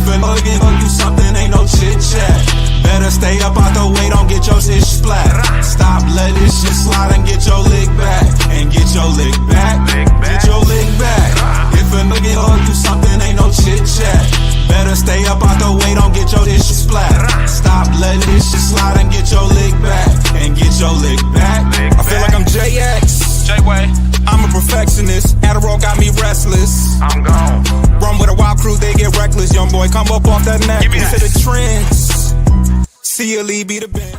a nigga gon' do something, ain't no chit chat. Better stay up out the way, don't get your shit splat. Stop, let this shit slide and get your lick back. And get your lick back. Get your lick back. If a nigga gon' do something, ain't no chit chat. Better stay up out the way, don't get your shit splat. Stop, let this shit slide and get your lick back. And get your lick back. I feel like I'm JX. J-Way. I'm a perfectionist. Adderall got me restless. I'm gone. Run with a wild crew, they get reckless. Young boy, come up off that neck. Into the trends. See a lead, be the band.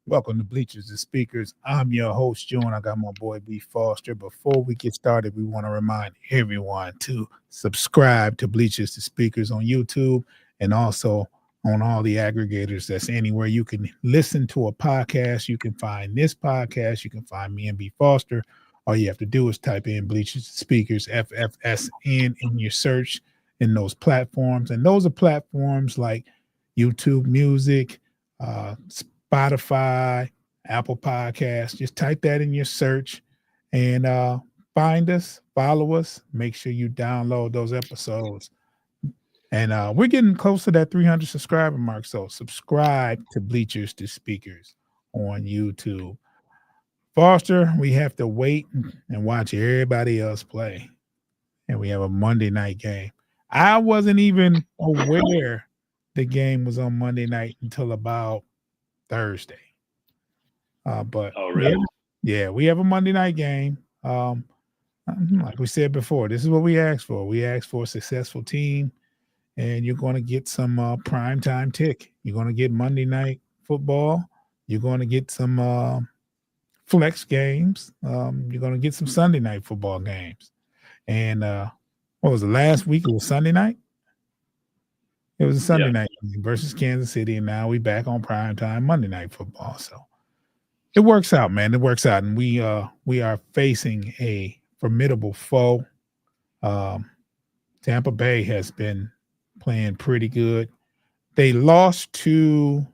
Welcome to Bleachers and Speakers. I'm your host, June. I got my boy B. Foster. Before we get started, we want to remind everyone to subscribe to Bleachers and Speakers on YouTube and also on all the aggregators. That's anywhere you can listen to a podcast. You can find this podcast. You can find me and B. Foster. All you have to do is type in Bleachers and Speakers, FFSN, in your search in those platforms. And those are platforms like YouTube Music, Spotify, Apple Podcasts. Just type that in your search and find us, follow us. Make sure you download those episodes. And we're getting close to that 300 subscriber mark. So subscribe to Bleachers to Speakers on YouTube. Foster, we have to wait and watch everybody else play. And we have a Monday night game. I wasn't even aware the game was on Monday night until about Thursday. But really? we have a Monday night game. Like we said before, this is what we asked for. We asked for a successful team, and you're going to get some prime time tick. You're going to get Monday night football. You're going to get some flex games. You're going to get some Sunday night football games. And what was the last week? It was Sunday night. It was a Sunday night versus Kansas City, and now we back on primetime Monday night football. So it works out, man. It works out, and we are facing a formidable foe. Tampa Bay has been playing pretty good. They lost to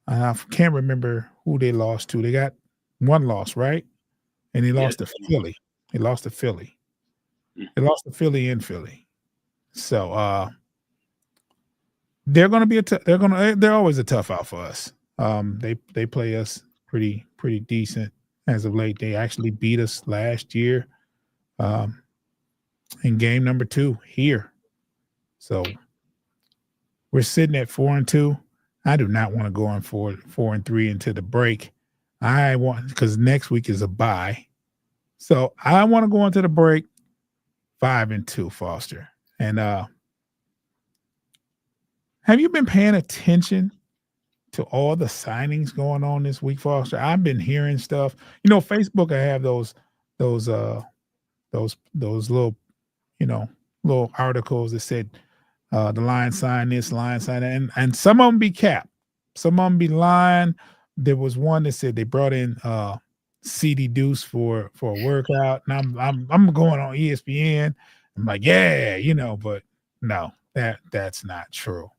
I can't remember who they lost to. They got one loss, right? And they lost to Philly. They lost to Philly. They lost to Philly in Philly. So they're going to be they're always a tough out for us. They play us pretty decent as of late. They actually beat us last year in game number 2 here. So we're sitting at 4-2. I do not want to go on 4-3 into the break. I want, because next week is a bye. So I want to go into the break 5-2, Foster. And have you been paying attention to all the signings going on this week, Foster? I've been hearing stuff. You know, Facebook, I have those little, little articles that said the Lions signed this, Lions signed that, and some of them be capped. Some of them be lying. There was one that said they brought in CD Deuce for a workout, and I'm going on ESPN. I'm like, but no, that's not true.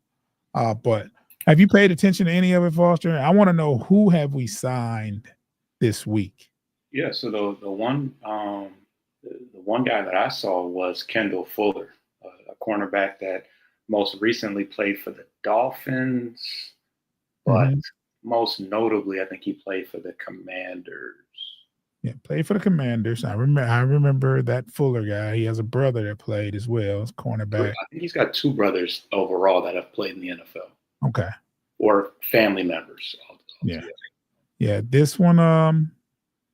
But have you paid attention to any of it, Foster? I want to know, who have we signed this week? Yeah, so the one guy that I saw was Kendall Fuller, a cornerback that most recently played for the Dolphins, but most notably, I think he played for the Commanders. Yeah, played for the Commanders. I remember that Fuller guy. He has a brother that played as well as cornerback. I think he's got 2 brothers overall that have played in the NFL. Okay. Or family members. Yeah. This one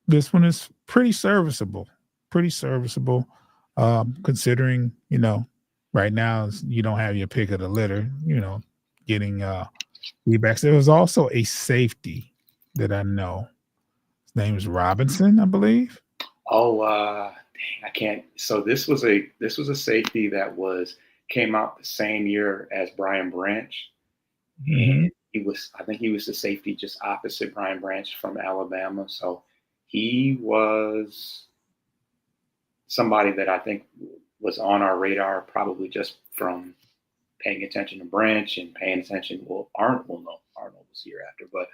is pretty serviceable. Considering, right now you don't have your pick of the litter, getting feedbacks. There was also a safety that I know. His name is Robinson, I believe. Oh, I can't. So this was a safety that came out the same year as Brian Branch. And I think he was the safety just opposite Brian Branch from Alabama. So he was somebody that I think was on our radar, probably just from paying attention to Branch and paying attention. Well, Arnold was here after, but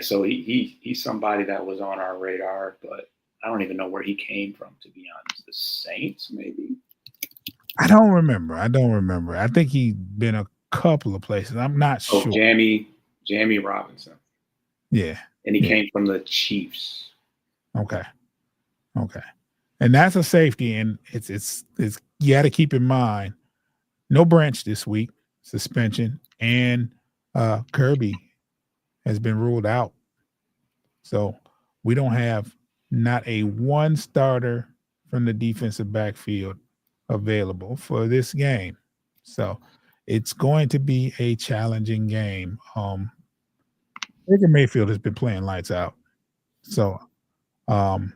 so he's somebody that was on our radar, but I don't even know where he came from, to be honest. The Saints, maybe. I don't remember. I think he's been a couple of places. I'm not Oh, sure. Jamie Robinson, Yeah. and he Yeah. came from the Chiefs. Okay. Okay. And that's a safety, and it's you got to keep in mind no Branch this week, suspension, and Kirby has been ruled out. So we don't have not a one starter from the defensive backfield available for this game. So it's going to be a challenging game. Baker Mayfield has been playing lights out. So um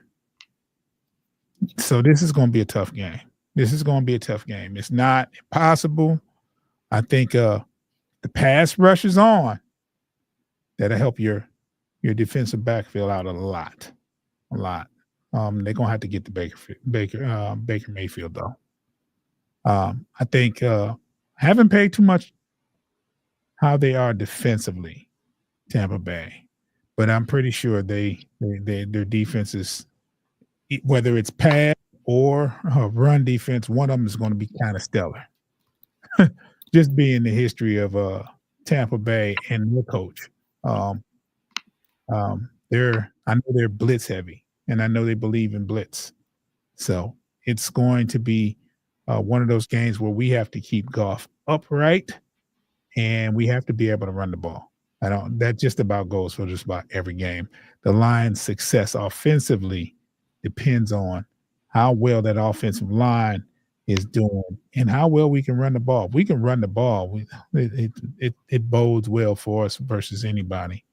so this is going to be a tough game. It's not impossible. I think the pass rush is on. That'll help your defensive backfield out a lot. A lot. They're gonna have to get the Baker Mayfield though. I think haven't paid too much how they are defensively, Tampa Bay, but I'm pretty sure their defense is whether it's pass or run defense, one of them is going to be kind of stellar. Just being the history of Tampa Bay and their coach. Um, I know they're blitz heavy, and I know they believe in blitz. So it's going to be one of those games where we have to keep Goff upright, and we have to be able to run the ball. That just about goes for just about every game. The Lions' success offensively depends on how well that offensive line is doing and how well we can run the ball. If we can run the ball, it bodes well for us versus anybody.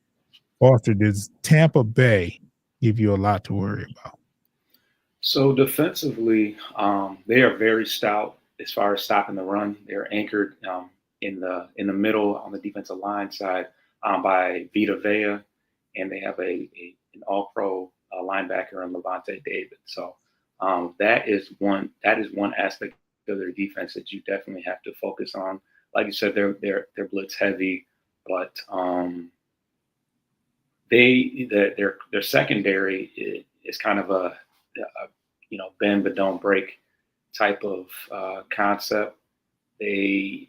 Arthur, does Tampa Bay give you a lot to worry about? So defensively, they are very stout as far as stopping the run. They're anchored in the middle on the defensive line side by Vita Vea, and they have an All-Pro linebacker in Levante David. So that is one aspect of their defense that you definitely have to focus on. Like you said, they're blitz heavy, but their secondary is kind of a bend but don't break type of concept. They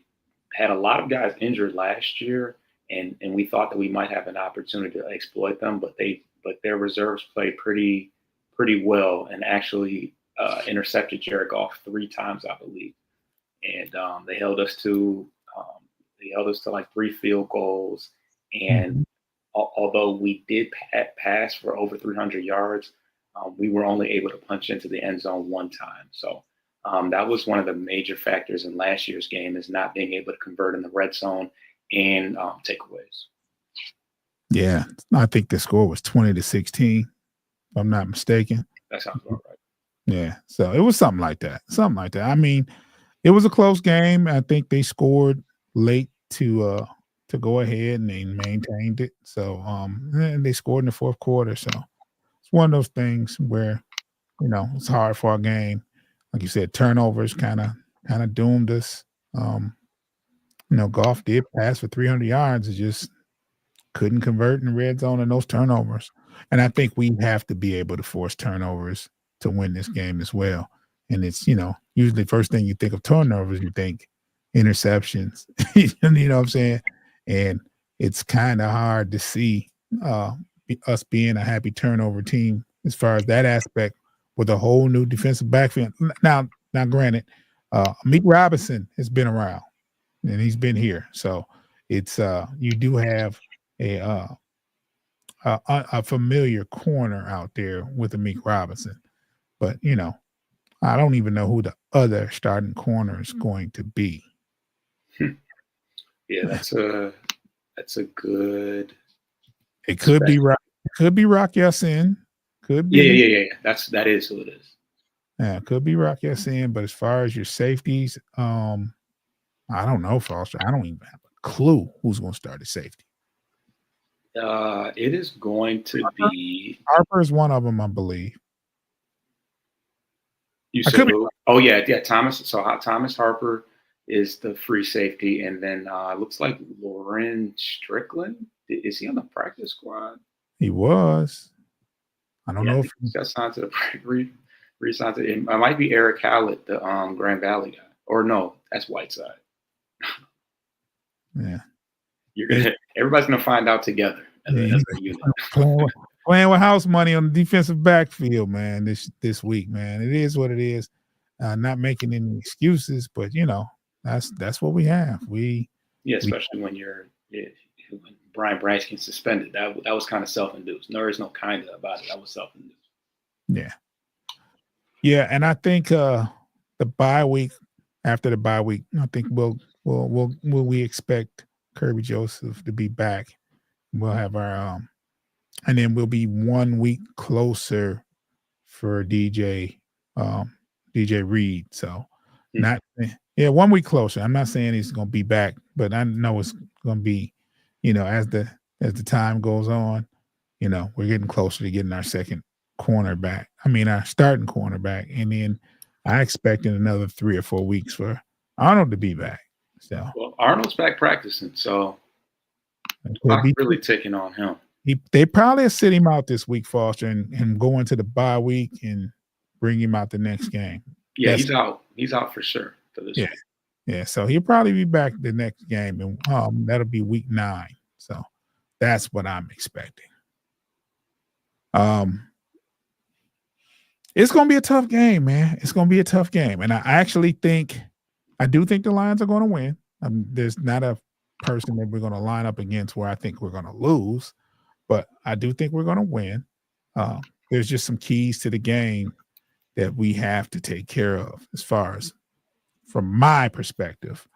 had a lot of guys injured last year, and we thought that we might have an opportunity to exploit them, but their reserves played pretty well and actually intercepted Jared Goff 3 times, I believe, and they held us to like 3 field goals, and although we did pass for over 300 yards, we were only able to punch into the end zone 1 time. So that was one of the major factors in last year's game, is not being able to convert in the red zone and takeaways. Yeah, I think the score was 20-16, if I'm not mistaken. That sounds about right. Yeah, so it was something like that. I mean, it was a close game. I think they scored late to go ahead, and they maintained it. So and they scored in the fourth quarter. So it's one of those things where it's hard for our game. Like you said, turnovers kind of doomed us. Goff did pass for 300 yards. It just couldn't convert in the red zone and those turnovers. And I think we have to be able to force turnovers to win this game as well. And it's, usually first thing you think of turnovers, you think interceptions. You know what I'm saying? And it's kind of hard to see us being a happy turnover team as far as that aspect with a whole new defensive backfield. Now granted, Meek Robinson has been around and he's been here. So it's you do have a familiar corner out there with a Meek Robinson. But, I don't even know who the other starting corner is going to be. Yeah, that's a good. It could be Rock. It could be Rock Ya-Sin. Could be. Yeah. That is who it is. Yeah, it could be Rock Ya-Sin. But as far as your safeties, I don't know, Foster. I don't even have a clue who's going to start at safety. It is going to be Harper is one of them, I believe. You said who? Oh yeah, Thomas. So Thomas Harper is the free safety, and then looks like Lauren Strickland. Is he on the practice squad? He was. I don't know if he got signed to the re-signed to. It might be Eric Hallett, the Grand Valley guy. Or no, that's Whiteside. Yeah. Everybody's gonna find out together as a unit. Playing with house money on the defensive backfield, man, this week, man. It is what it is. Not making any excuses, but that's what we have. Especially when when Brian Branch gets suspended. That was kind of self-induced. There is no kind of about it. That was self-induced. Yeah. Yeah, and I think the bye week, after the bye week, I think we expect Kirby Joseph to be back. We'll have our and then we'll be 1 week closer for DJ Reed. So not 1 week closer. I'm not saying he's gonna be back, but I know it's gonna be, as the time goes on, we're getting closer to getting our second cornerback. I mean our starting cornerback. And then I expect in another 3 or 4 weeks for Arnold to be back. So Arnold's back practicing, so clock's really ticking on him. They probably sit him out this week, Foster, and go into the bye week and bring him out the next game. Yeah, he's out. He's out for sure for this week. Yeah, so he'll probably be back the next game, and that'll be week 9. So that's what I'm expecting. It's going to be a tough game, man. It's going to be a tough game, and I do think the Lions are going to win. There's not a person that we're going to line up against where I think we're going to lose, but I do think we're going to win. There's just some keys to the game that we have to take care of as far as from my perspective.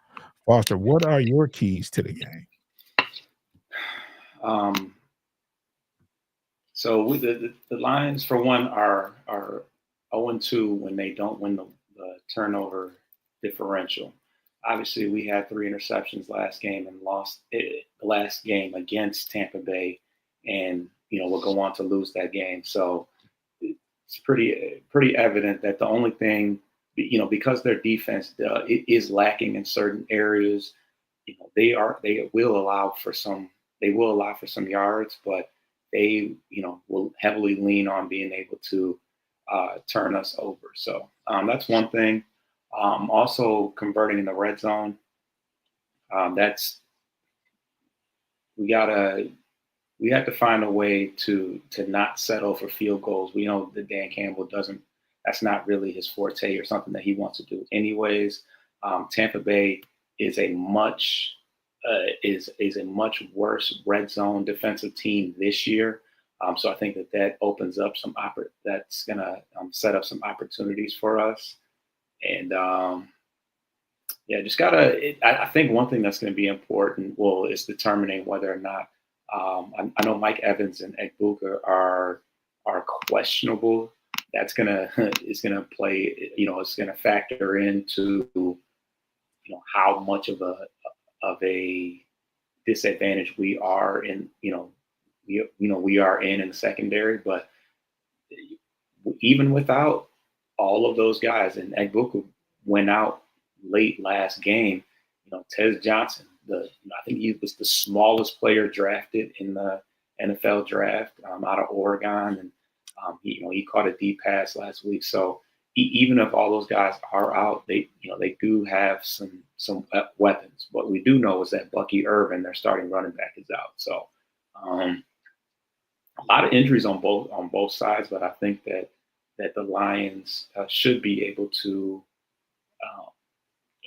Foster, what are your keys to the game? So the Lions, for one, are 0-2 when they don't win the turnover differential. Obviously, we had 3 interceptions last game and lost the last game against Tampa Bay, and we'll go on to lose that game. So it's pretty evident that the only thing, because their defense is lacking in certain areas, they will allow for some yards, but they will heavily lean on being able to turn us over. So that's one thing. Also converting in the red zone. We have to find a way to not settle for field goals. We know that Dan Campbell that's not really his forte or something that he wants to do anyways. Tampa Bay is a much worse red zone defensive team this year. So I think that opens up that's going to set up some opportunities for us. And I think one thing that's going to be important, is determining whether or not, I know Mike Evans and Egbuka are questionable. That's is gonna play. It's gonna factor into how much of a disadvantage we are in. We are in the secondary, but even without all of those guys, and Egbuka went out late last game. Tez Johnson, I think he was the smallest player drafted in the NFL draft out of Oregon, and he caught a deep pass last week. So even if all those guys are out, they do have some weapons. What we do know is that Bucky Irvin, their starting running back, is out. So a lot of injuries on both sides, but I think that the Lions should be able to,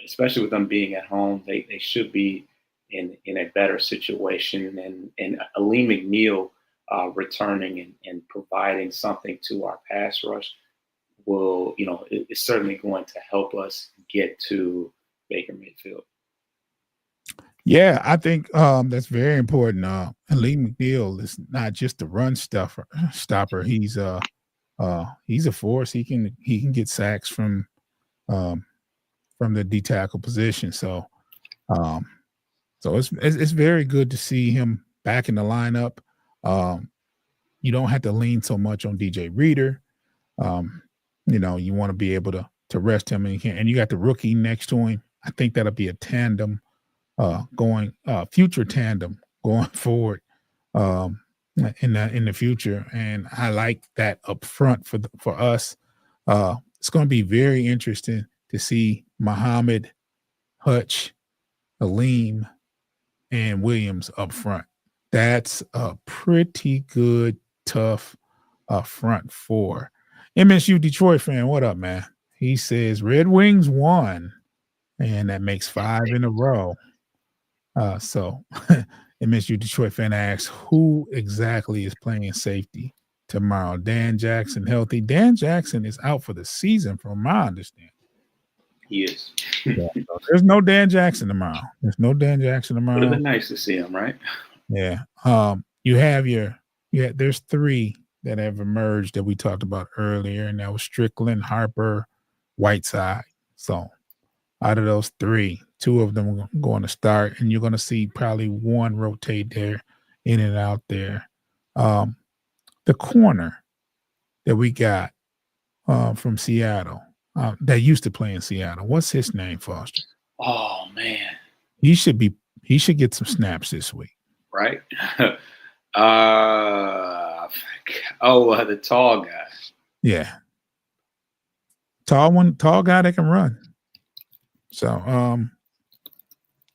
especially with them being at home, they should be in a better situation. And Aleem McNeil returning and providing something to our pass rush is certainly going to help us get to Baker Mayfield. Yeah, I think that's very important. Aleem McNeil is not just a run stopper. He's a force. He can get sacks from the D tackle position. So it's very good to see him back in the lineup. You don't have to lean so much on DJ Reader. You want to be able to rest him, and you got the rookie next to him. I think that'll be a tandem future tandem going forward in the future. And I like that up front for us. It's going to be very interesting to see Muhammad, Hutch, Aleem, and Williams up front. That's a pretty good, tough front four. MSU Detroit fan, what up, man? He says Red Wings won, and that makes 5 in a row. So MSU Detroit fan asks, who exactly is playing safety tomorrow? Dan Jackson healthy. Dan Jackson is out for the season, from my understanding. He is. Yeah, so there's no Dan Jackson tomorrow. Would have been nice to see him, right? Yeah. There's 3 that have emerged that we talked about earlier, and that was Strickland, Harper, Whiteside. So out of those 3, 2 of them are going to start, and you're going to see probably 1 rotate there, in and out there. The corner that we got from Seattle, that used to play in Seattle. What's his name, Foster? Oh man, he should get some snaps this week, right? The tall guy. Yeah, tall guy that can run. So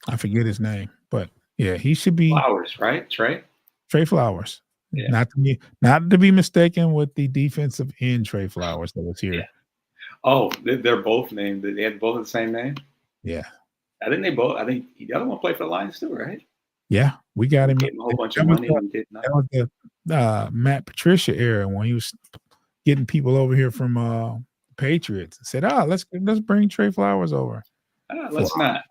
I forget his name, but yeah, he should be Flowers, right? Trey Flowers. Yeah. Not to be mistaken with the defensive end Trey Flowers that was here. Yeah. Oh, they're both named. They had both the same name. Yeah, I think the other one played for the Lions too, right? Yeah, we got him. A whole bunch of money. That was the Matt Patricia era when he was getting people over here from Patriots. Said, let's bring Trey Flowers over. Let's not.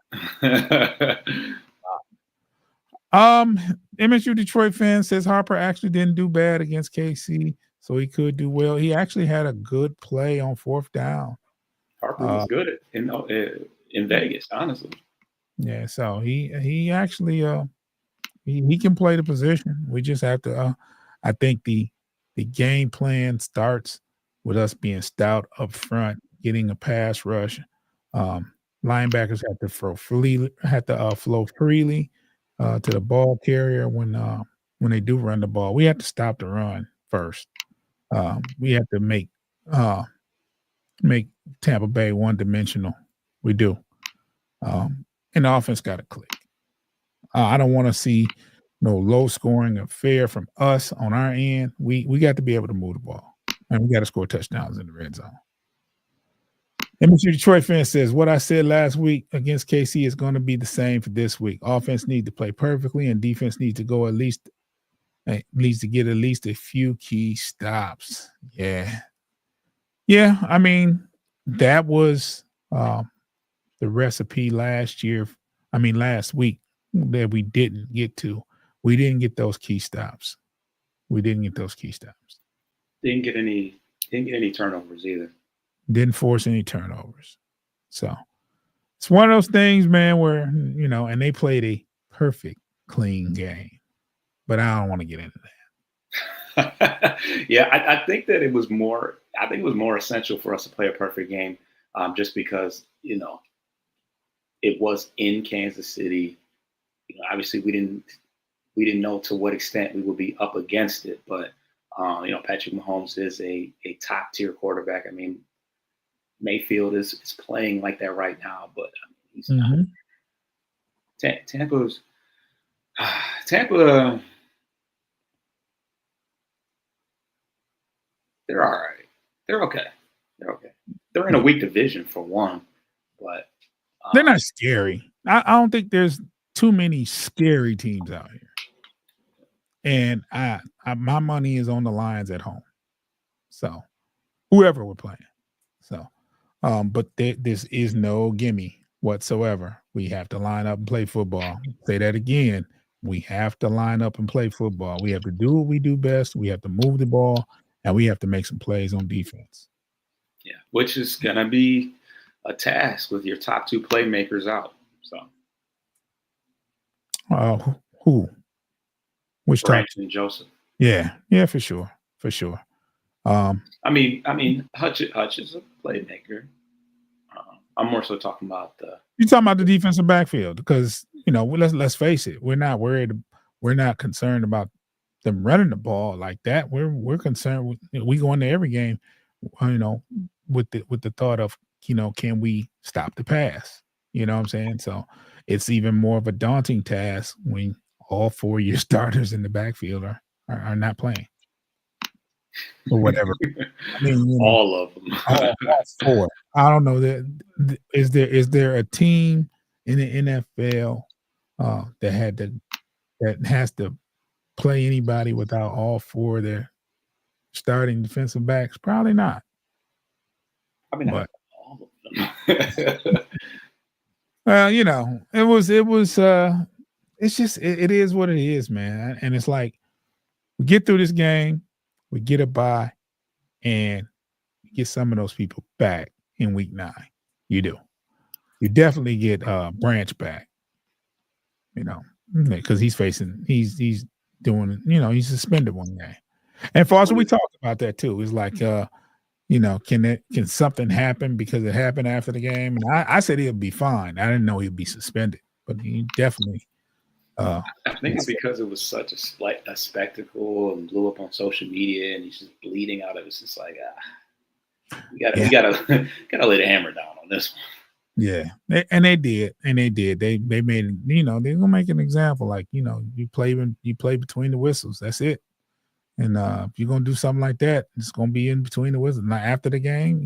MSU Detroit fan says Harper actually didn't do bad against KC, so he could do well. He actually had a good play on 4th down. Harper was good in Vegas, honestly. Yeah, so he actually he can play the position. We just have to. I think the game plan starts with us being stout up front, getting a pass rush. Linebackers have to flow freely to the ball carrier when they do run the ball. We have to stop the run first. We have to make Tampa Bay one-dimensional. We do. And the offense got to click. I don't want to see no low-scoring affair from us on our end. We got to be able to move the ball, and we got to score touchdowns in the red zone. MSU Detroit fan says, what I said last week against KC is going to be the same for this week. Offense needs to play perfectly, and defense needs to get at least a few key stops. Yeah. I mean, that was the recipe last week that we didn't get to. We didn't get those key stops. Didn't get any turnovers either. Didn't force any turnovers. So it's one of those things, man, where, and they played a perfect, clean game. But I don't want to get into that. Yeah, I think that it was more essential for us to play a perfect game, just because, it was in Kansas City. Obviously we didn't know to what extent we would be up against it, but Patrick Mahomes is a top tier quarterback. I mean, Mayfield is playing like that right now, but he's not. Tampa, they're all right. They're okay. They're in a weak division for one, but they're not scary. I don't think there's too many scary teams out here. And I my money is on the Lions at home. So whoever we're playing. So but this is no gimme whatsoever. We have to line up and play football. Say that again. We have to line up and play football. We have to do what we do best. We have to move the ball, and we have to make some plays on defense. Yeah, which is going to be a task with your top 2 playmakers out. So, who? Which Branch and Joseph? Yeah, for sure. I mean, Hutch is a playmaker. I'm more so talking about you're talking about the defensive backfield, because let's face it, we're not worried. We're not concerned about them running the ball like that. We're concerned with we go into every game, with the thought of can we stop the pass? You know what I'm saying? So it's even more of a daunting task when all 4 of your starters in the backfield are not playing or whatever. I mean, All of them. all 4. I don't know that is there a team in the NFL that has to play anybody without all 4 of their starting defensive backs? Probably not. I mean, But all of them. well, it's just it is what it is, man. And it's like we get through this game, we get a bye, and get some of those people back in week 9. You do. You definitely get Branch back, because he's doing, he's suspended one game. And Foster, we talked about that too. It's like can something happen because it happened after the game? And I said he'll be fine. I didn't know he'd be suspended, but he definitely I think it's because it was such a spectacle and blew up on social media, and he's just bleeding out of it. It's just like, we gotta lay the hammer down on this one. Yeah, they did. They made they're gonna make an example. Like you play between the whistles. That's it. And if you're gonna do something like that, it's gonna be in between the whistles. Now after the game,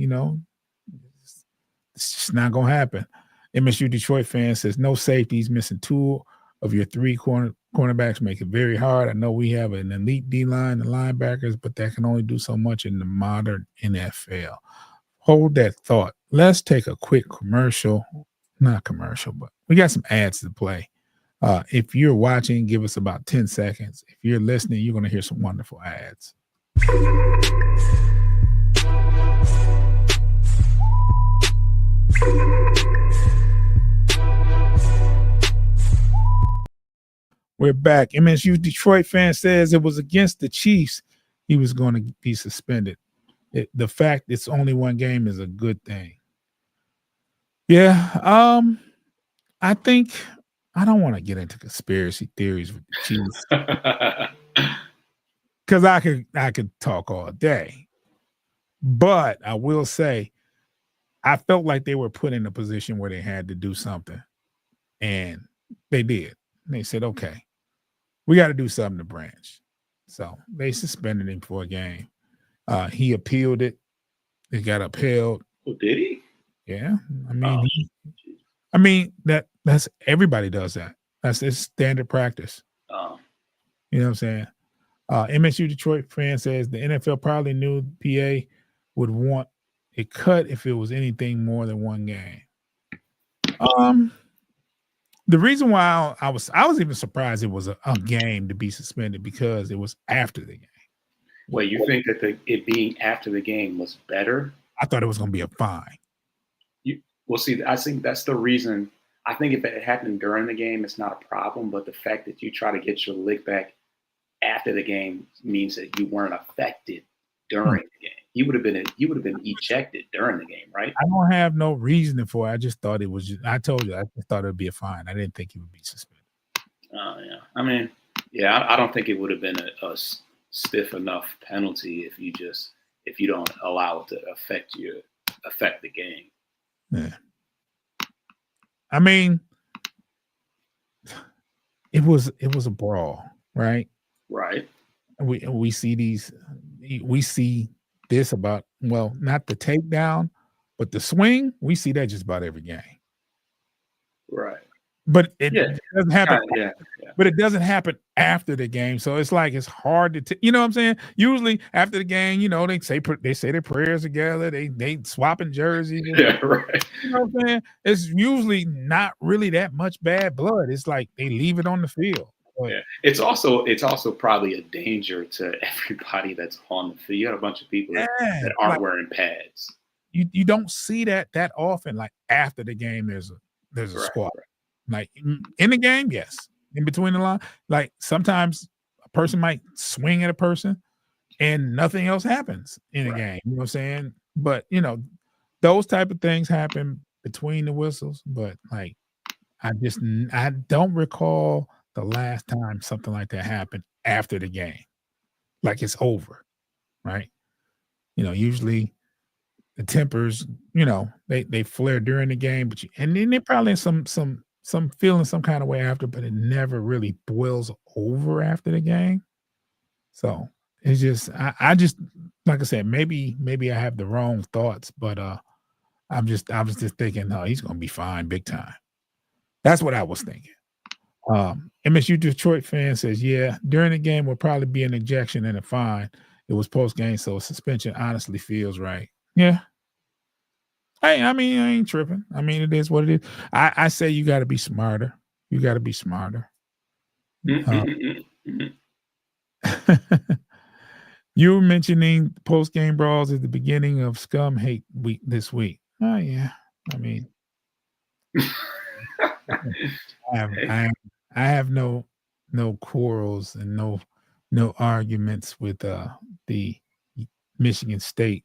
it's just not gonna happen. MSU Detroit fan says no safeties, missing 2 of your 3 cornerbacks make it very hard. I know we have an elite D line and linebackers, but that can only do so much in the modern NFL. Hold that thought. Let's take a quick commercial. Not commercial, but we got some ads to play. If you're watching, give us about 10 seconds. If you're listening, you're going to hear some wonderful ads. We're back. MSU Detroit fan says it was against the Chiefs he was going to be suspended. The fact it's only one game is a good thing. Yeah, I think I don't want to get into conspiracy theories with the Chiefs because I could talk all day. But I will say I felt like they were put in a position where they had to do something, and they did. They said, okay, we got to do something to Branch. So they suspended him for a game. He appealed it. It got upheld. Oh, did he? Yeah. I mean, that's everybody does that. That's its standard practice. Oh. You know what I'm saying? MSU Detroit fan says the NFL probably knew PA would want a cut if it was anything more than one game. The reason why I was even surprised it was a game to be suspended because it was after the game. Wait, you think that it being after the game was better? I thought it was going to be a fine. Well, see, I think that's the reason. I think if it happened during the game, it's not a problem. But the fact that you try to get your lick back after the game means that you weren't affected during the game. You would have been ejected during the game, right? I don't have no reasoning for it. I just thought it was. I told you, I just thought it would be a fine. I didn't think he would be suspended. Oh yeah. I mean, yeah, I don't think it would have been a stiff enough penalty if you don't allow it to affect the game. Yeah. I mean, it was a brawl, right? Right. We see this about, well, not the takedown, but the swing. We see that just about every game. Right. But it doesn't happen. Yeah. But it doesn't happen after the game, so it's like it's hard to, you know what I'm saying? Usually after the game, they say their prayers together. They swapping jerseys. Yeah, right. You know what I'm saying? It's usually not really that much bad blood. It's like they leave it on the field. But, yeah, it's also probably a danger to everybody that's on the field. You got a bunch of people that aren't wearing pads. You don't see that often. Like after the game, there's a squad. Right. Like in the game, yes. In between the line, like sometimes a person might swing at a person and nothing else happens in a game. You know what I'm saying? But those type of things happen between the whistles. But like, I don't recall the last time something like that happened after the game. Like it's over, right? Usually the tempers, they flare during the game, and then they're probably in some feeling some kind of way after, but it never really boils over after the game. So it's just I just like I said, maybe I have the wrong thoughts, but I was just thinking, no, he's gonna be fine big time. That's what I was thinking. MSU Detroit fan says, yeah, during the game will probably be an ejection and a fine. It was post game, so suspension honestly feels right. Yeah. Hey, I mean, I ain't tripping. I mean, it is what it is. I say you got to be smarter. You got to be smarter. You were mentioning post game brawls at the beginning of Scum Hate Week this week. Oh yeah, I mean, I have no quarrels and no arguments with the Michigan State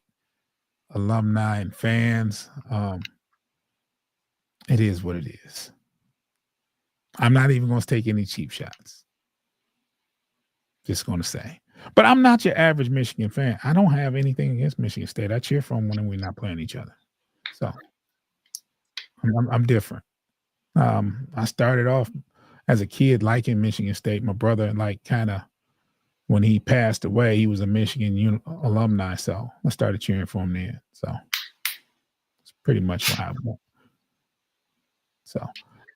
alumni and fans. It is what it is. I'm not even going to take any cheap shots. Just going to say. But I'm not your average Michigan fan. I don't have anything against Michigan State. I cheer for them when we're not playing each other. So I'm different. I started off as a kid liking Michigan State. My brother, kind of, when he passed away, he was a Michigan alumni. So I started cheering for him then. So it's pretty much what I want. So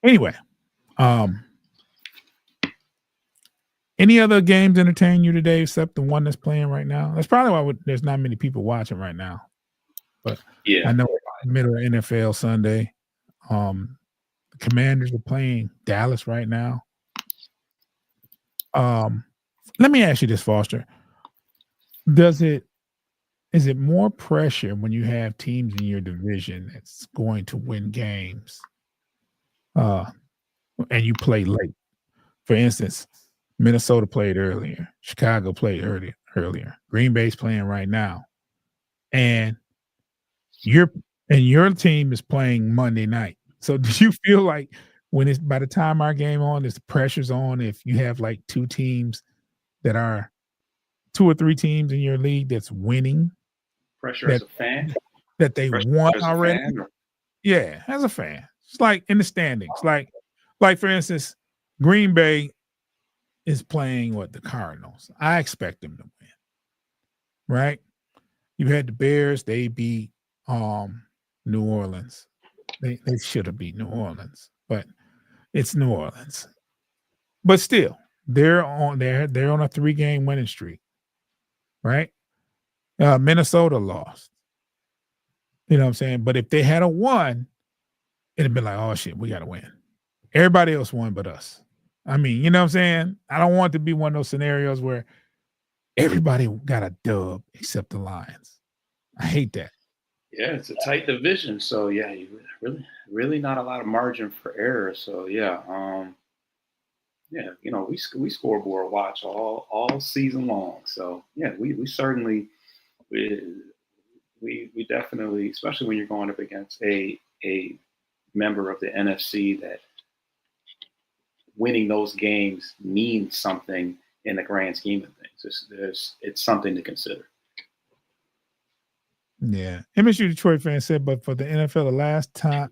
anyway, any other games entertain you today except the one that's playing right now? That's probably why there's not many people watching right now. But yeah, I know middle of NFL Sunday. The Commanders are playing Dallas right now. Let me ask you this, Foster. Is it more pressure when you have teams in your division that's going to win games and you play late? For instance, Minnesota played earlier. Chicago played earlier. Green Bay's playing right now. And your team is playing Monday night. So do you feel like by the time our game on, the pressure's on if you have like two or three teams in your league that's winning? Pressure as a fan? That they won already? Yeah, as a fan. It's like in the standings. Like for instance, Green Bay is playing the Cardinals. I expect them to win. Right? You had the Bears, they beat New Orleans. They should have beat New Orleans, but it's New Orleans. But still, they're on a 3-game winning streak. Right? Minnesota lost. You know what I'm saying? But if they had a won, it'd been like, oh shit, we gotta win. Everybody else won but us. I mean, you know what I'm saying? I don't want it to be one of those scenarios where everybody got a dub except the Lions. I hate that. Yeah, it's a tight division. So yeah, you really not a lot of margin for error. So yeah, we scoreboard watch all season long. So yeah, we certainly we definitely, especially when you're going up against a member of the NFC, that winning those games means something in the grand scheme of things. It's something to consider. Yeah. MSU Detroit fan said, but for the NFL, the last time,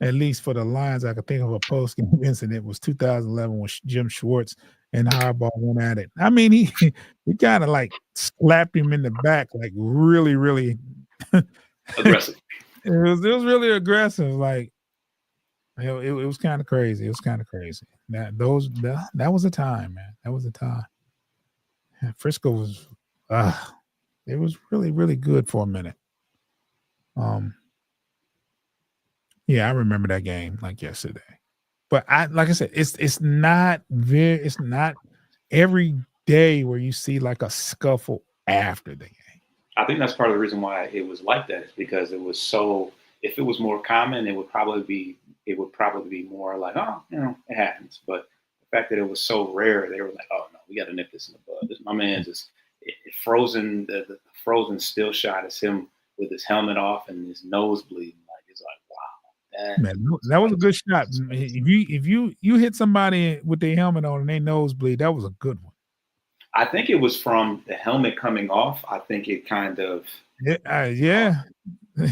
at least for the Lions, I could think of a post-game incident was 2011 when Jim Schwartz and Harbaugh went at it. I mean, he kind of slapped him in the back, really, really aggressive. It was really aggressive. It was kind of crazy. It was kind of crazy. That was a time, man. That was a time. Yeah, Frisco was it was really, really good for a minute. Yeah, I remember that game like yesterday. But like I said, it's not every day where you see a scuffle after the game. I think that's part of the reason why it was like that, is because it was so. If it was more common, it would probably be more like, oh, it happens. But the fact that it was so rare, they were like, oh no, we got to nip this in the bud. My man just frozen. The frozen still shot is him with his helmet off and his nose bleeding. It's like, wow, that was a good shot. If you hit somebody with their helmet on and they nose bleed, that was a good one. I think it was from the helmet coming off. I think it kind of yeah.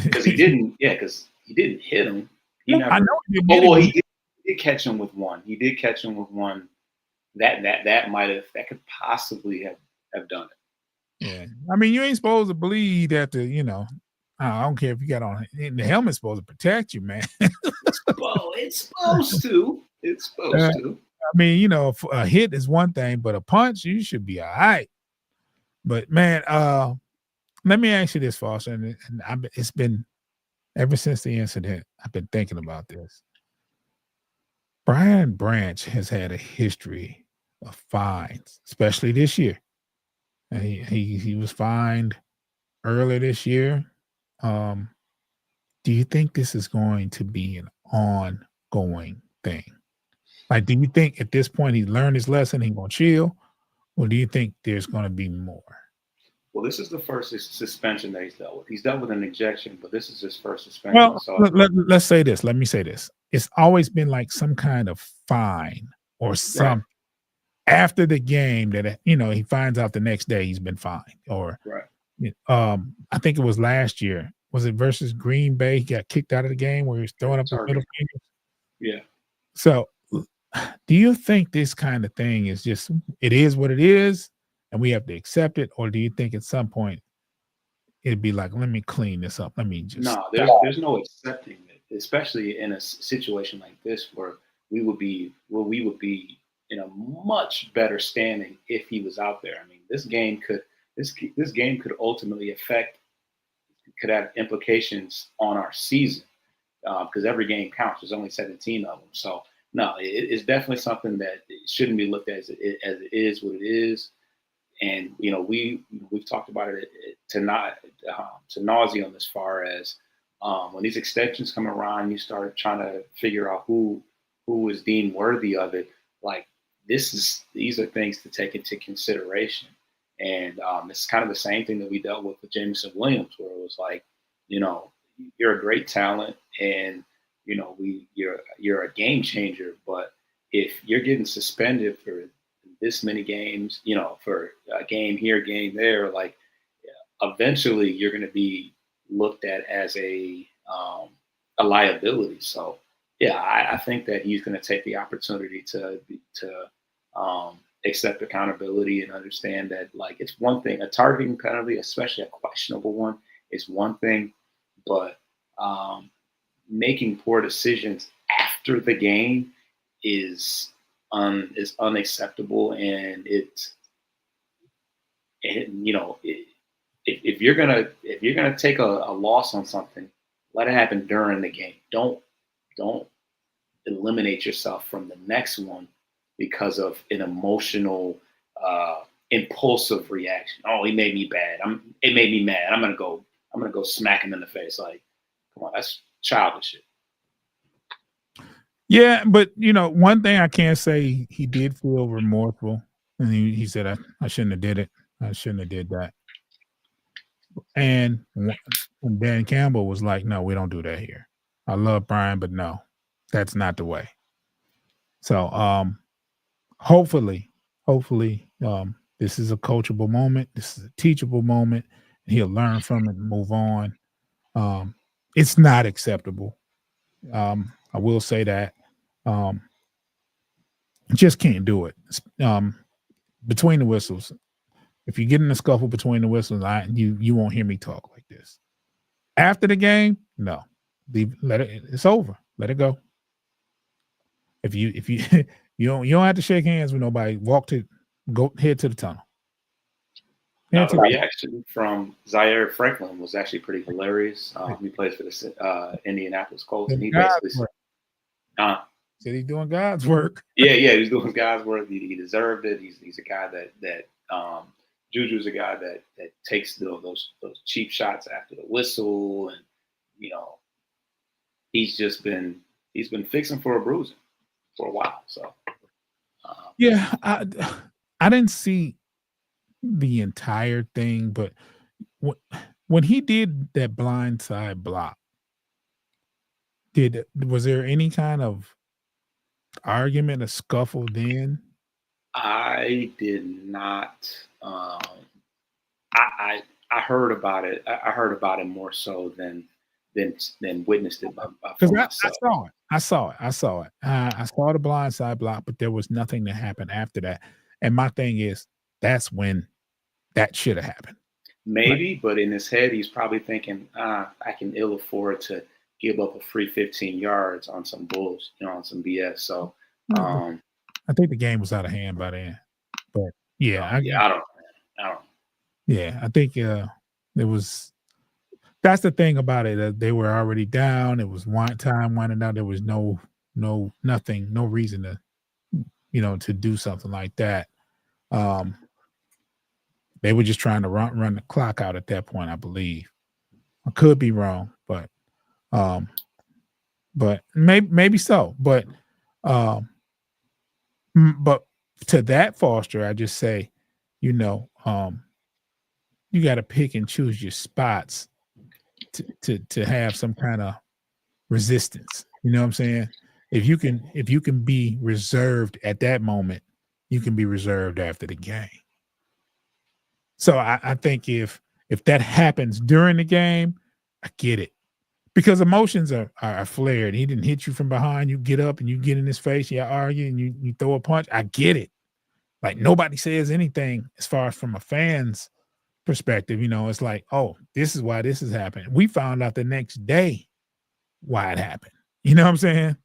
because he didn't. Yeah, because he didn't hit him. He Well, never. I know he didn't Oh, hit him. well, he did catch him with one. He did catch him with one. That could possibly have done it. Yeah. I mean, you ain't supposed to bleed after, I don't care if you got on the helmet's supposed to protect you, man. It's supposed to. It's supposed to. I mean, a hit is one thing, but a punch, you should be all right. But man, let me ask you this, Foster, and it's been ever since the incident, I've been thinking about this. Brian Branch has had a history of fines, especially this year. And he was fined earlier this year. Do you think this is going to be an ongoing thing? Like, do you think at this point he learned his lesson, he's gonna chill, or do you think there's gonna be more? Well, this is the first suspension that he's dealt with. He's dealt with an ejection, but this is his first suspension. Well, So let's say this. Let me say this. It's always been like some kind of fine or some after the game that he finds out the next day he's been fined. Or I think it was last year. Was it versus Green Bay? He got kicked out of the game where he was throwing up his middle fingers. Yeah. So, do you think this kind of thing is just it is what it is, and we have to accept it, or do you think at some point it'd be like, let me clean this up? Let me just there's no accepting it, especially in a situation like this where we would be in a much better standing if he was out there. I mean, this game could ultimately could have implications on our season because every game counts. There's only 17 of them, so no, it's definitely something that shouldn't be looked at as it is what it is. And we've talked about it to nauseam as far as when these extensions come around, you start trying to figure out who is deemed worthy of it. Like these are things to take into consideration. And it's kind of the same thing that we dealt with Jameson Williams, where it was like, you're a great talent, and you're a game changer. But if you're getting suspended for this many games, for a game here, game there, like eventually you're going to be looked at as a liability. So yeah, I think that he's going to take the opportunity to accept accountability and understand that, like, it's one thing, a targeting penalty, especially a questionable one, is one thing, but making poor decisions after the game is unacceptable. And if you're gonna take a loss on something, let it happen during the game. Don't eliminate yourself from the next one because of an emotional, impulsive reaction. Oh, he made me bad. It made me mad. I'm gonna go smack him in the face. Like, come on, that's childish shit. Yeah, but one thing I can't say, he did feel remorseful, and he said, I shouldn't have did it. I shouldn't have did that. And Dan Campbell was like, no, we don't do that here. I love Brian, but no, that's not the way. So hopefully, this is a coachable moment. This is a teachable moment. And he'll learn from it and move on. It's not acceptable. I will say that. Just can't do it. Between the whistles, if you get in a scuffle between the whistles, you won't hear me talk like this. After the game, no, let it. It's over. Let it go. If you you don't have to shake hands with nobody. Head to the tunnel. Now, the reaction from Zaire Franklin was actually pretty hilarious. He plays for the Indianapolis Colts, and he basically said he's doing God's work. Yeah, he's doing God's work. He deserved it. He's a guy that Juju's a guy that takes those cheap shots after the whistle, and he's been fixing for a bruising for a while. So yeah, I didn't see the entire thing, but when he did that blindside block, was there any kind of argument, a scuffle then? I did not. I heard about it. I heard about it more so than than witnessed it for Because myself. I saw it. I saw the blindside block, but there was nothing that happened after that. And my thing is, that's when that should have happened. Maybe, but in his head, he's probably thinking, I can ill afford to give up a free 15 yards on some bulls, on some BS. So, I think the game was out of hand by then. But yeah, I don't know. Yeah, I think it was. That's the thing about it. They were already down. It was time winding down. There was nothing, no reason to do something like that. They were just trying to run the clock out at that point, I believe. I could be wrong, but maybe so. But to that, Foster, I just say, you got to pick and choose your spots to have some kind of resistance. You know what I'm saying? If you can be reserved at that moment, you can be reserved after the game. So I think if that happens during the game, I get it. Because emotions are flared. He didn't hit you from behind. You get up and you get in his face. You argue and you throw a punch. I get it. Like nobody says anything as far as from a fan's perspective. It's like, oh, this is why this is happening. We found out the next day why it happened. You know what I'm saying?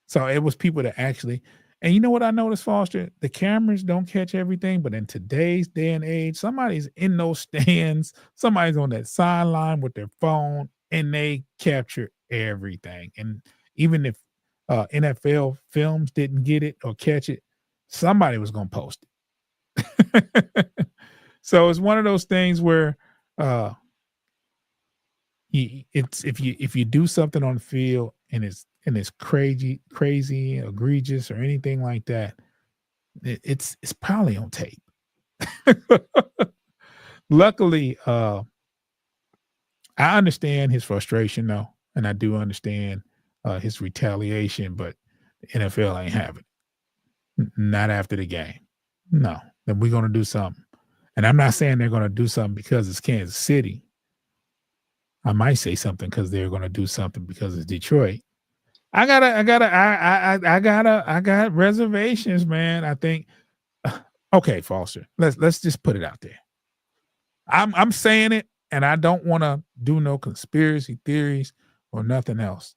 So it was people that actually, and you know what I noticed, Foster? The cameras don't catch everything, but in today's day and age, somebody's in those stands, somebody's on that sideline with their phone, and they capture everything. And even if NFL films didn't get it or catch it, somebody was going to post it. So it's one of those things where it's if you do something on the field and it's crazy, egregious, or anything like that, it's probably on tape. Luckily, I understand his frustration though, and I do understand his retaliation, but the NFL ain't having it. Not after the game. No, then we're going to do something. And I'm not saying they're going to do something because it's Kansas City. I might say something because they're going to do something because it's Detroit. I got reservations, man. I think, okay, Foster, let's just put it out there. I'm saying it, and I don't want to do no conspiracy theories or nothing else.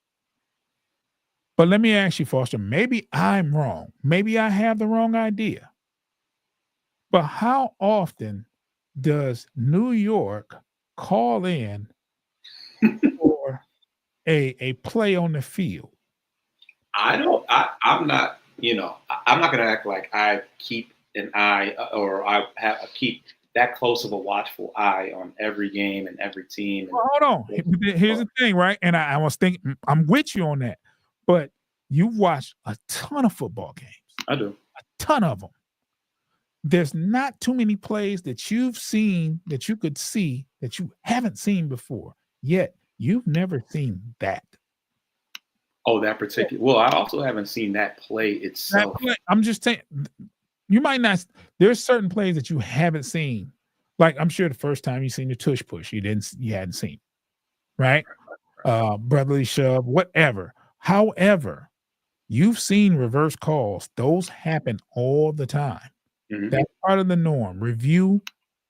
But let me ask you, Foster, maybe I'm wrong. Maybe I have the wrong idea. But how often does New York call in for a play on the field? I'm not going to act like I keep an eye or I keep that close of a watchful eye on every game and every team. Well, hold on. Here's the thing, right? And I was thinking, I'm with you on that. But you've watched a ton of football games. I do. A ton of them. There's not too many plays that you've seen that you could see that you haven't seen before. Yet you've never seen that. Oh, that particular. Well, I also haven't seen that play itself. I'm just saying, you might not. There's certain plays that you haven't seen. Like I'm sure the first time you seen the tush push, you hadn't seen, right? Brotherly shove, whatever. However, you've seen reverse calls. Those happen all the time. Mm-hmm. That's part of the norm. Review,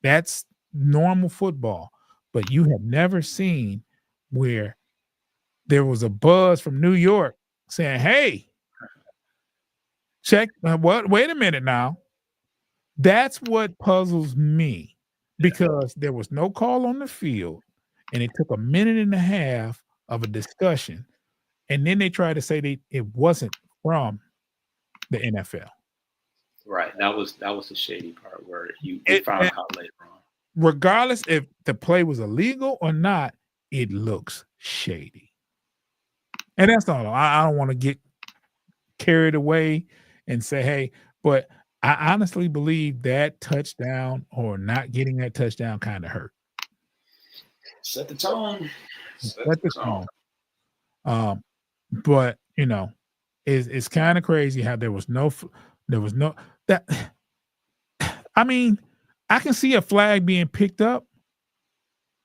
that's normal football. But you have never seen where there was a buzz from New York saying, hey, check what? Wait a minute now. That's what puzzles me because there was no call on the field and it took a minute and a half of a discussion. And then they tried to say it wasn't from the NFL. Right. That was the shady part where you found out later on. Regardless if the play was illegal or not, it looks shady. And that's all. I don't want to get carried away and say, hey, but I honestly believe that touchdown or not getting that touchdown kind of hurt. Set the tone. Set the tone. But it's kind of crazy how there was no that. I mean, I can see a flag being picked up.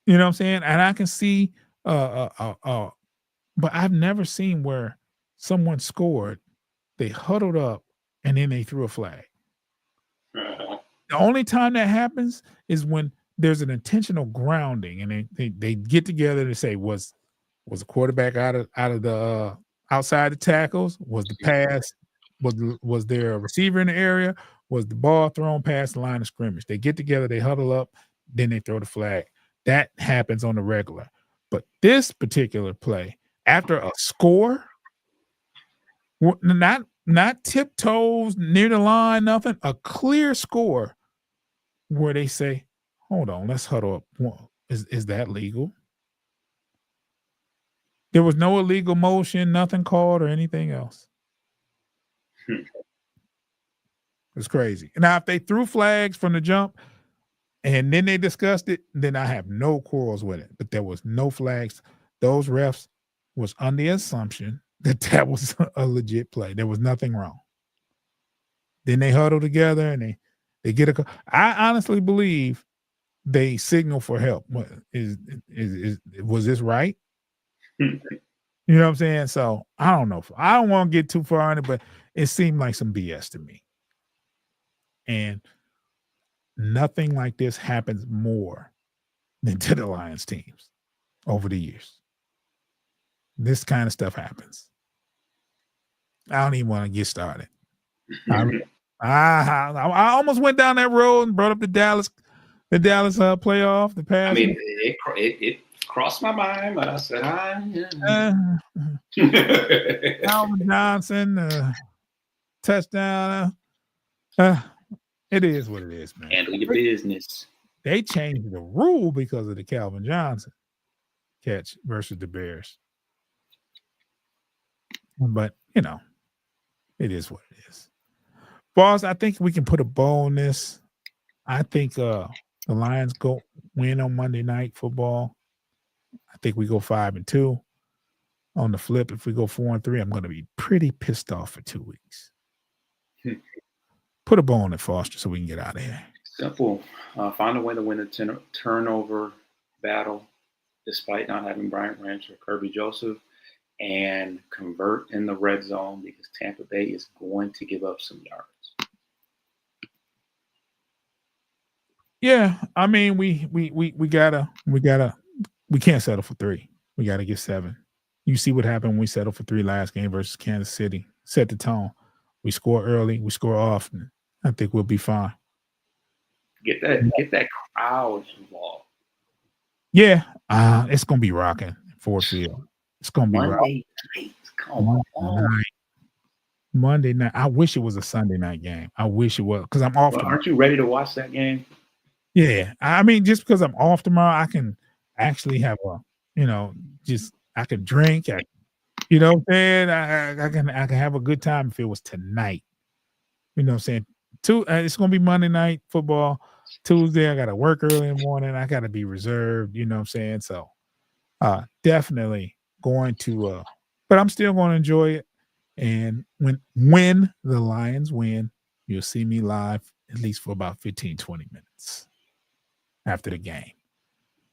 You know what I'm saying? And I can see But I've never seen where someone scored, they huddled up, and then they threw a flag. The only time that happens is when there's an intentional grounding, and they get together to say, was the quarterback out of the outside the tackles? Was the pass was there a receiver in the area? Was the ball thrown past the line of scrimmage? They get together, they huddle up, then they throw the flag. That happens on the regular. But this particular play, after a score, not tiptoes near the line, nothing, a clear score where they say, hold on, let's huddle up. Well, is that legal? There was no illegal motion, nothing called or anything else. It's crazy. Now, if they threw flags from the jump and then they discussed it, then I have no quarrels with it. But there was no flags. Those refs was on the assumption that was a legit play. There was nothing wrong. Then they huddle together and they get a. I honestly believe they signal for help. Was this right? You know what I'm saying? So I don't know. I don't want to get too far in it, but it seemed like some BS to me. And nothing like this happens more than to the Lions teams over the years. This kind of stuff happens. I don't even want to get started. I almost went down that road and brought up the Dallas playoff. The past. I mean, it crossed my mind, but I said, Calvin Johnson touchdown. It is what it is, man. Handle your business. They changed the rule because of the Calvin Johnson catch versus the Bears. But, it is what it is. Boss, I think we can put a bow on this. I think the Lions win on Monday Night Football. I think we go 5-2. On the flip, if we go 4-3, I'm going to be pretty pissed off for 2 weeks. Put a bow on it, Foster, so we can get out of here. Simple. Find a way to win the turnover battle, despite not having Brian Branch or Kirby Joseph, and convert in the red zone because Tampa Bay is going to give up some yards. Yeah, I mean, we can't settle for 3. We gotta get 7. You see what happened when we settled for 3 last game versus Kansas City. Set the tone. We score early, we score often. I think we'll be fine. Get that crowd involved. Yeah, it's gonna be rocking Ford Field. It's gonna be Monday night. Come on. Monday night. I wish it was a Sunday night game. I wish it was because I'm off. Well, aren't you ready to watch that game? Yeah, I mean, just because I'm off tomorrow, I can actually have I can drink. You know what I'm saying? I can have a good time if it was tonight. You know what I'm saying? It's gonna be Monday Night Football. Tuesday, I gotta work early in the morning. I gotta be reserved. You know what I'm saying? So, definitely going to. But I'm still going to enjoy it. And when the Lions win, you'll see me live at least for about 15, 20 minutes after the game.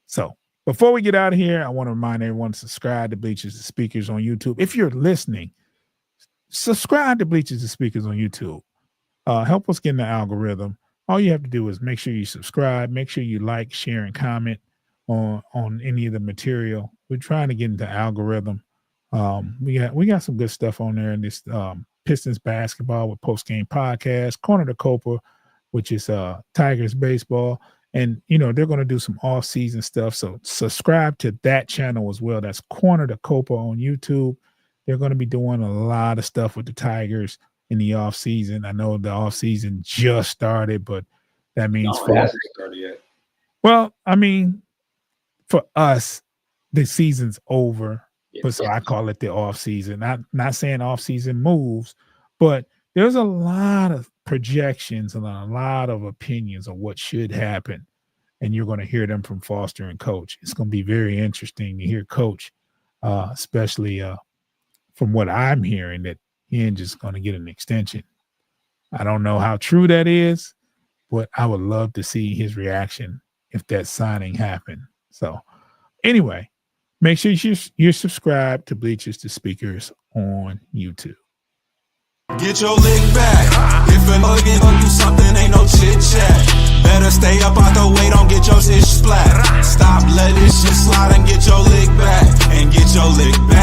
So before we get out of here, I want to remind everyone to subscribe to Bleachers and Speakers on YouTube. If you're listening, subscribe to Bleachers and Speakers on YouTube. Help us get in the algorithm. All you have to do is make sure you subscribe, make sure you like, share, and comment on any of the material. We're trying to get into algorithm. We got some good stuff on there in this Pistons basketball with post-game podcast, Corner to Copa, which is Tigers baseball. And, they're going to do some off-season stuff. So subscribe to that channel as well. That's Corner to Copa on YouTube. They're going to be doing a lot of stuff with the Tigers in the off-season. I know the off-season just started, but that means it hasn't started yet. Well, I mean, for us, the season's over. But so I call it the off season. Not saying off season moves, but there's a lot of projections and a lot of opinions on what should happen, and you're going to hear them from Foster and Coach. It's going to be very interesting to hear Coach, especially from what I'm hearing that Hinge is going to get an extension. I don't know how true that is, but I would love to see his reaction if that signing happened. So, anyway. Make sure you're subscribed to Bleachers to Speakers on YouTube. Get your lick back. If a nigga gon' do something, ain't no chit chat. Better stay up out the way, don't get your shit splat. Stop, let this shit slide and get your lick back. And get your lick back.